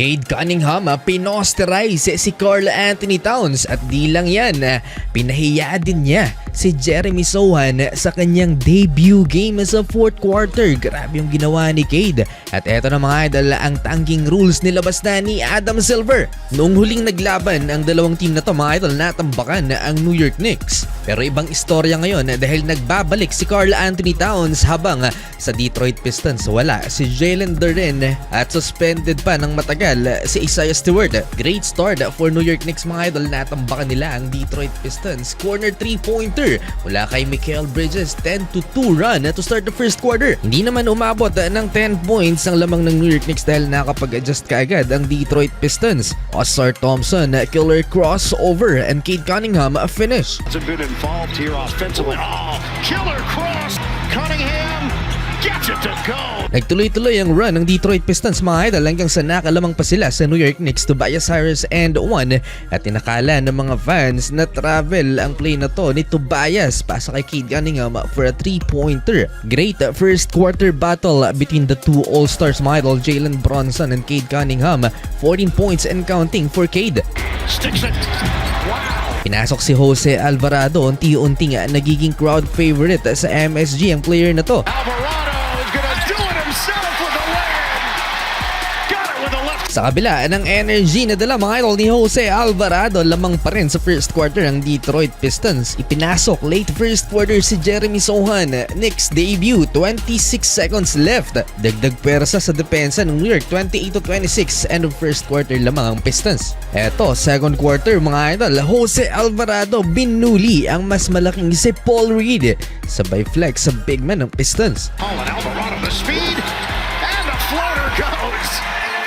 Cade Cunningham pinosterize si Karl Anthony Towns at di lang yan, pinahiya din niya si Jeremy Sochan sa kanyang debut game sa fourth quarter. Grabe yung ginawa ni Cade. At eto na mga idol, ang tangking rules nilabas na ni Adam Silver. Noong huling naglaban ang dalawang team na to mga idol, natambakan ang New York Knicks. Pero ibang istorya ngayon dahil nagbabalik si Karl Anthony Towns habang sa Detroit Pistons wala si Jalen Duren at suspended pa ng matagal si Isaiah Stewart. Great start for New York Knicks mga idol, natambakan nila ang Detroit Pistons. Corner 3-pointer mula kay Mikal Bridges, 10-2 run to start the first quarter. Hindi naman umabot ng 10 points ang lamang ng New York Knicks dahil nakapag-adjust kaagad ang Detroit Pistons. Ausar Thompson, killer crossover, and Cade Cunningham finish. Hasn't been involved here offensively. Oh, killer cross! Cunningham gets it to go! Nagtuloy-tuloy ang run ng Detroit Pistons mga idol hanggang sa nakalamang pa sila sa New York Knicks. Tobias Harris and one, at tinakala ng mga fans na travel ang play na to ni Tobias pasa kay Cade Cunningham for a 3-pointer. Great first quarter battle between the two All-Stars mga idol, Jalen Brunson and Cade Cunningham. 14 points and counting for Cade. Sticks it. Wow! Pinasok si Jose Alvarado, unti-unti nga nagiging crowd favorite sa MSG ang player na to. Alvarado is gonna do it himself with the layup. Got it with the left. Sa kabila ng energy na dala mga idol ni Jose Alvarado, lamang pa rin sa first quarter ang Detroit Pistons. Ipinasok late first quarter si Jeremy Sochan. Knicks debut, 26 seconds left. Dagdag pwersa sa depensa ng New York, 28-26, end of first quarter lamang ang Pistons. Eto, second quarter mga idol, Jose Alvarado binuli ang mas malaking si Paul Reed. Sabay flex sa big man ng Pistons. Oh, and Alvarado the speed and the floater goes.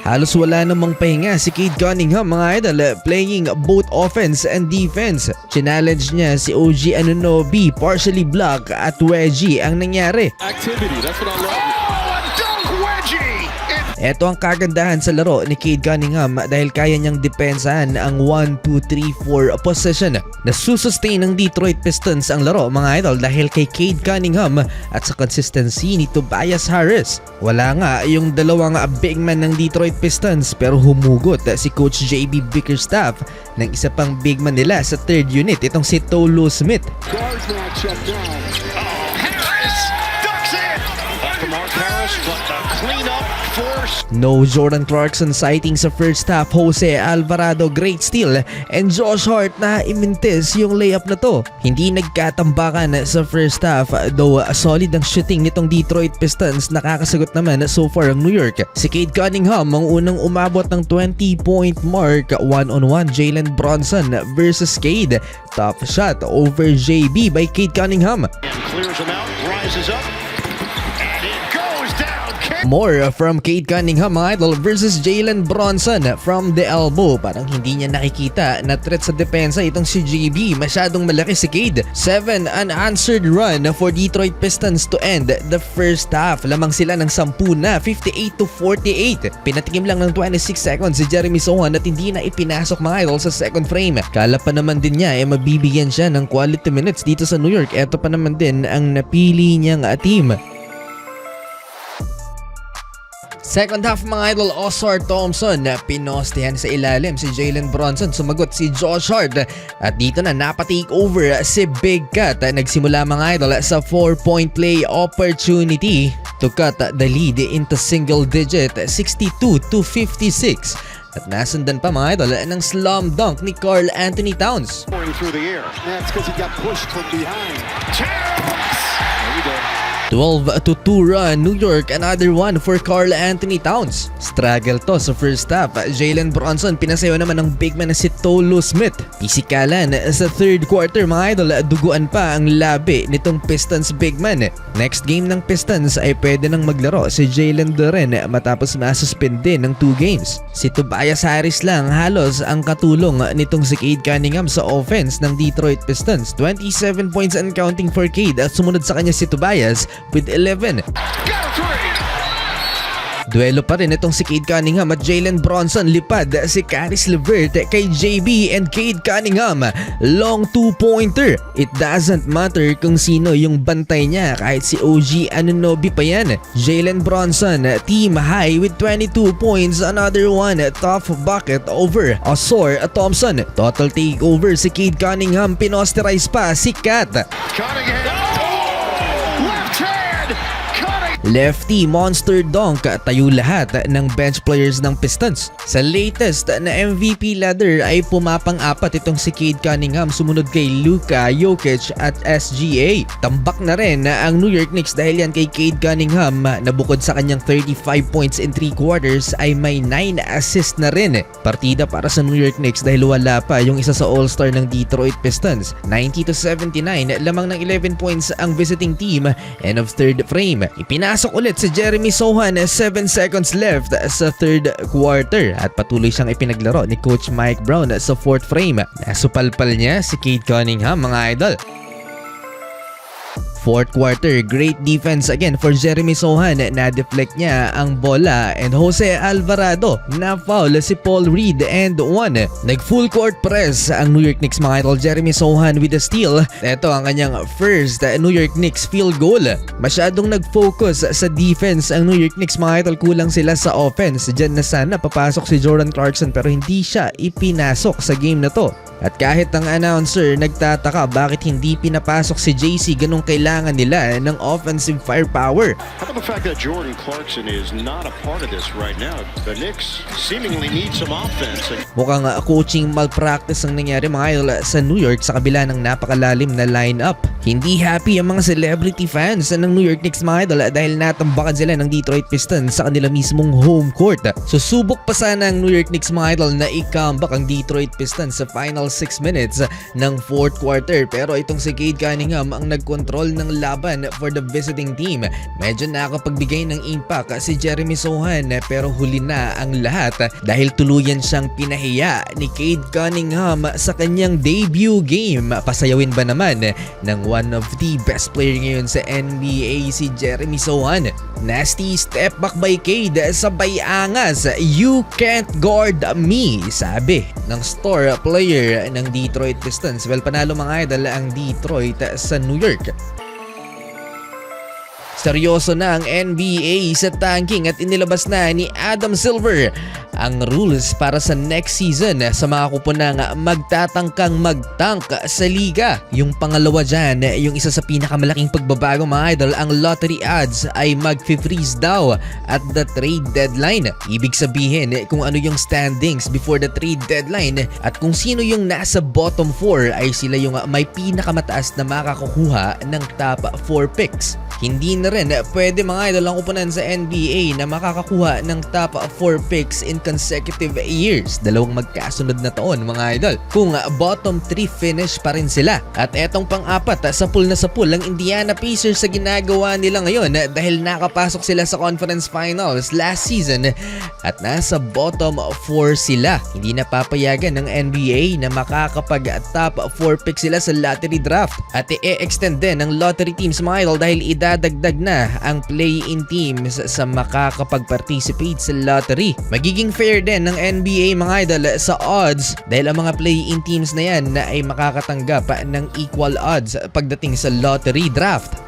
Halos wala namang pahinga si Cade Cunningham mga idol, playing both offense and defense. Challenge niya si OG Anunoby, partially block at wedgie ang nangyari. Activity, that's what I love. Oh, a dunk wedgie! Ito ang kagandahan sa laro ni Cade Cunningham dahil kaya niyang depensahan ang 1, 2, 3, 4 possession. Nasusustain ng Detroit Pistons ang laro mga idol dahil kay Cade Cunningham at sa consistency ni Tobias Harris. Wala nga yung dalawang big man ng Detroit Pistons pero humugot si Coach JB Bickerstaff ng isa pang big man nila sa third unit, itong si Tolu Smith. Guards now check down. Oh, Harris ducks it! Off the mark, Harris, but the cleanup force. No Jordan Clarkson sighting sa first half. Jose Alvarado, great steal, and Josh Hart na imintis yung layup na to. Hindi nagkatambakan sa first half, though solid ang shooting nitong Detroit Pistons. Nakakasagot naman so far ang New York. Si Cade Cunningham ang unang umabot ng 20-point mark. One-on-one Jalen Brunson versus Cade. Tough shot over JB by Cade Cunningham. And clears him out, rises up, and it goes down. More from Cade Cunningham mga idol versus Jalen Brunson from the elbow. Parang hindi niya nakikita na threat sa depensa itong si JB. Masyadong malaki si Cade. 7 unanswered run for Detroit Pistons to end the first half. Lamang sila ng 10 na, 58-48. Pinatikim lang ng 26 seconds si Jeremy Sochan at hindi na ipinasok mga idol sa second frame. Kala pa naman din niya mabibigyan siya ng quality minutes dito sa New York. Eto pa naman din ang napili niyang team. Second half mga idol, Ausar Thompson, pinostehan sa ilalim si Jalen Brunson, sumagot si Josh Hart at dito na napatake over si Big Cat. Nagsimula mga idol sa 4-point play opportunity to cut the lead into single digit, 62-56. At nasundan pa mga idol ng slam dunk ni Karl Anthony Towns. Pouring through the air. That's because he got pushed from behind. Towns! There you go. 12-2 run New York, another one for Karl Anthony Towns. Struggle to sa first half. Jalen Brunson pinasayo naman ng big man na si Tolu Smith. Pisikalan sa third quarter mga idol, duguan pa ang labi nitong Pistons big man. Next game ng Pistons ay pwede nang maglaro si Jalen Duren matapos masuspende ng 2 games. Si Tobias Harris lang halos ang katulong nitong si Cade Cunningham sa offense ng Detroit Pistons. 27 points and counting for Cade at sumunod sa kanya si Tobias with 11. Got a three! Duelo pa rin itong si Cade Cunningham at Jalen Bronson. Lipad si Caris LeVert kay JB and Cade Cunningham. Long 2-pointer. It doesn't matter kung sino yung bantay niya, kahit si OG Anunoby pa yan. Jalen Bronson, team high with 22 points. Another one, tough bucket over Osor Thompson. Total takeover si Cade Cunningham. Pinosterize pa si Kat. Cunningham. Left hand. Cunningham. Lefty monster dunk, tayo lahat ng bench players ng Pistons. Sa latest na MVP ladder ay pumapang-apat itong si Cade Cunningham, sumunod kay Luka, Jokic at SGA. Tambak na rin ang New York Knicks dahil yan kay Cade Cunningham na bukod sa kanyang 35 points in 3 quarters ay may 9 assists na rin. Partida para sa New York Knicks dahil wala pa yung isa sa all-star ng Detroit Pistons. 90-79, lamang ng 11 points ang visiting team. End of third frame. Ipinasok ulit si Jeremy Sohan, 7 seconds left sa third quarter at patuloy siyang ipinaglaro ni Coach Mike Brown sa fourth frame. Nasupalpal niya si Cade Cunningham, mga idol. Fourth quarter, great defense again for Jeremy Sohan. Na-deflect niya ang bola and Jose Alvarado na-foul si Paul Reed and one. Nag-full court press ang New York Knicks, mga idol. Jeremy Sohan with a steal. Ito ang kanyang first New York Knicks field goal. Masyadong nag-focus sa defense ang New York Knicks, mga idol. Kulang sila sa offense. Diyan na sana papasok si Jordan Clarkson pero hindi siya ipinasok sa game na to. At kahit ang announcer nagtataka bakit hindi pinapasok si JC, ganung kailangan nila ng offensive firepower. How about the fact that Jordan Clarkson is not a part of this right now? The Knicks seemingly need some offense. Mukhang coaching malpractice ang nangyari, mga idol, sa New York sa kabila ng napakalalim na lineup. Hindi happy ang mga celebrity fans ng New York Knicks, mga idol, dahil natambakan sila ng Detroit Pistons sa kanila mismong home court. Susubok pa sana ang New York Knicks, mga idol, na i-comeback ang Detroit Pistons sa final 6 minutes ng fourth quarter, pero itong si Cade Cunningham ang nagkontrol ng laban for the visiting team. Medyo nakapagbigay ng impact si Jeremy Sohan pero huli na ang lahat dahil tuluyan siyang pinahiya ni Cade Cunningham sa kanyang debut game. Pasayawin ba naman ng one of the best player ngayon sa NBA si Jeremy Sohan? Nasty step back by Cade, sabay angas. You can't guard me, sabi ng star player ng Detroit Pistons. Well, panalo, mga idol, ang Detroit sa New York. Seryoso na ang NBA sa tanking at inilabas na ni Adam Silver ang rules para sa next season sa mga kupunang magtatangkang mag-tank sa liga. Yung pangalawa dyan, yung isa sa pinakamalaking pagbabago, mga idol, ang lottery odds ay mag-freeze daw at the trade deadline. Ibig sabihin kung ano yung standings before the trade deadline at kung sino yung nasa bottom 4 ay sila yung may pinakamataas na makakukuha ng top 4 picks. Hindi na rin pwede, mga idol, ang kupunan sa NBA na makakakuha ng top 4 picks in consecutive years. Dalawang magkasunod na taon, mga idol, kung bottom 3 finish pa rin sila. At etong pang-apat, sa pool ang Indiana Pacers sa ginagawa nila ngayon dahil nakapasok sila sa conference finals last season at nasa bottom 4 sila. Hindi na papayagan ng NBA na makakapag top 4 picks sila sa lottery draft at i-extend din ng lottery teams, mga idol, dahil idadagdag na ang play-in teams sa makakapag-participate sa lottery. Magiging fair din ng NBA, mga idol, sa odds dahil ang mga play-in teams na yan na ay makakatanggap ng equal odds pagdating sa lottery draft.